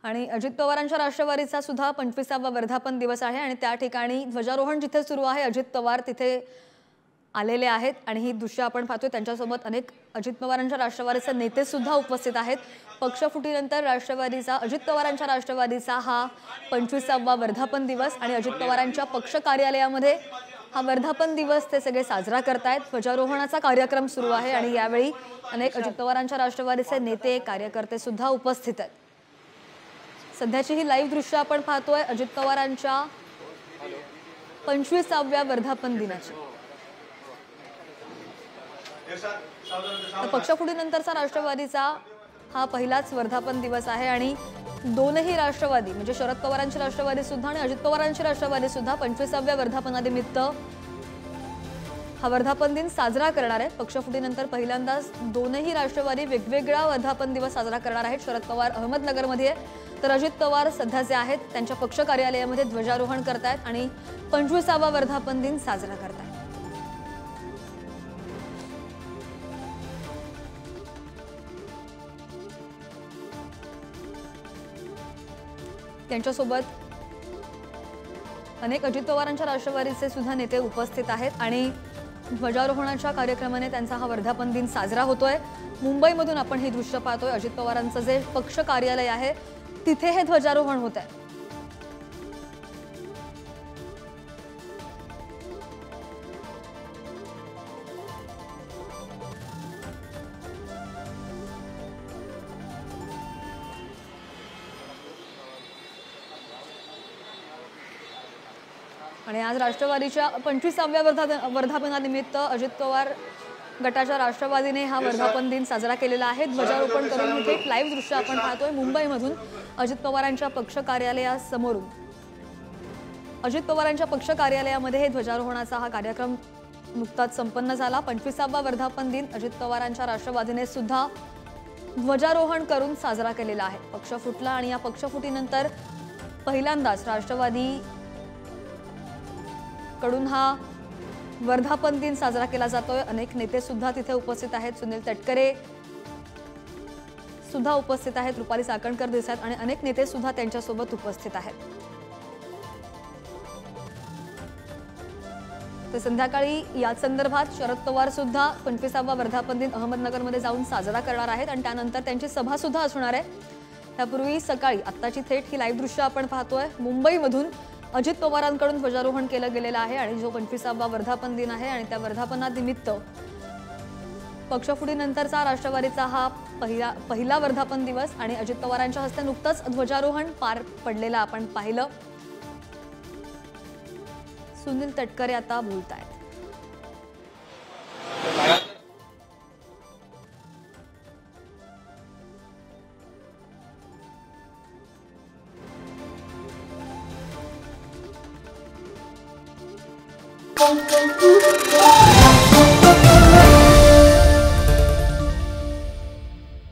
आणि अजित पवारांच्या राष्ट्रवादीचा सुद्धा 25वा वर्धापन दिवस आहे आणि त्या ठिकाणी ध्वजारोहण जिथे सुरू आहे अजित पवार तिथे आलेले आहेत आणि ही दृश्य आपण पाहतोय। त्यांच्यासोबत अनेक अजित पवारांच्या राष्ट्रवादीचे नेते सुद्धा उपस्थित आहेत। पक्षफुटीनंतर राष्ट्रवादीचा अजित पवारांच्या राष्ट्रवादीचा हा 25वा वर्धापन दिवस आणि अजित पवारांच्या पक्ष कार्यालयामध्ये हा वर्धापन दिवस ते सगळे साजरा करतायत। ध्वजारोहणाचा कार्यक्रम सुरू आहे आणि यावेळी अनेक अजित पवारांच्या राष्ट्रवादीचे नेते कार्यकर्ते सुद्धा उपस्थित आहेत। सध्याची ही लाईव्ह दृश्य आपण पाहतोय अजित पवारांच्या 25व्या वर्धापन दिनाची। पक्षफुटीनंतरचा राष्ट्रवादीचा हा पहिलाच वर्धापन दिवस आहे आणि दोनही राष्ट्रवादी म्हणजे शरद पवारांची राष्ट्रवादी सुद्धा आणि अजित पवारांची राष्ट्रवादी सुद्धा 25व्या वर्धापनानिमित्त हा वर्धापन दिन साजरा करणार आहे। पक्षफुटीनंतर पहिल्यांदाच दोनही राष्ट्रवादी वेगवेगळा वर्धापन दिवस साजरा करणार आहेत। शरद पवार अहमदनगरमध्ये तर अजित पवार सध्याचे आहेत त्यांच्या पक्ष कार्यालयामध्ये ध्वजारोहण करतायत आणि 25वा वर्धापन दिन साजरा करतायत। त्यांच्यासोबत अनेक अजित पवारांच्या राष्ट्रवादीचे सुद्धा नेते उपस्थित आहेत आणि ध्वजारोहणाच्या कार्यक्रमाने त्यांचा हा वर्धापन दिन साजरा होतोय। मुंबईमधून आपण हे दृश्य पाहतोय अजित पवारांचं जे पक्ष कार्यालय आहे तिथे हे ध्वजारोहण होत आहे। आणि आज राष्ट्रवादीच्या 25व्या वर्धापनानिमित्त अजित पवार गटाच्या राष्ट्रवादीने हा वर्धापन दिन साजरा केलेला आहे। ध्वजारोहण करून हे लाईव्ह दृश्य आपण पाहतोय मुंबईमधून अजित पवारांच्या पक्ष कार्यालयासमोरून। अजित पवारांच्या पक्ष कार्यालयामध्ये हे ध्वजारोहणाचा हा कार्यक्रम नुकताच संपन्न झाला। 25वा वर्धापन दिन अजित पवारांच्या राष्ट्रवादीने सुद्धा ध्वजारोहण करून साजरा केलेला आहे। पक्ष फुटला आणि या पक्षफुटीनंतर पहिल्यांदाच राष्ट्रवादी कडून हा वर्धापन दिन साजरा केला जातोय। अनेक नेते सुद्धा तिथे उपस्थित आहेत। सुनील तटकरे सुद्धा उपस्थित आहेत, रुपाली चाकणकर दिसत आणि अनेक नेते सुद्धा त्यांच्या सोबत उपस्थित आहेत। तर संध्याकाळी या संदर्भात शरद पवार सुद्धा 25वा वर्धापन दिन अहमदनगरमध्ये जाऊन साजरा करणार आहेत आणि त्यानंतर त्यांची सभा सुद्धा असणार आहे। त्यापूर्वी सकाळी आत्ताची थेट ही लाईव्ह दृश्य आपण पाहतोय मुंबईमधून अजित पवारांकडून ध्वजारोहण केलं गेलेलं आहे आणि जो 25वा वर्धापन दिन आहे आणि त्या वर्धापनानिमित्त पक्षफुटीनंतरचा राष्ट्रवादीचा हा पहिला वर्धापन दिवस आणि अजित पवारांच्या हस्ते नुकतंच ध्वजारोहण पार पडलेलं आपण पाहिलं। सुनील तटकरे आता बोलतायत। Thank you.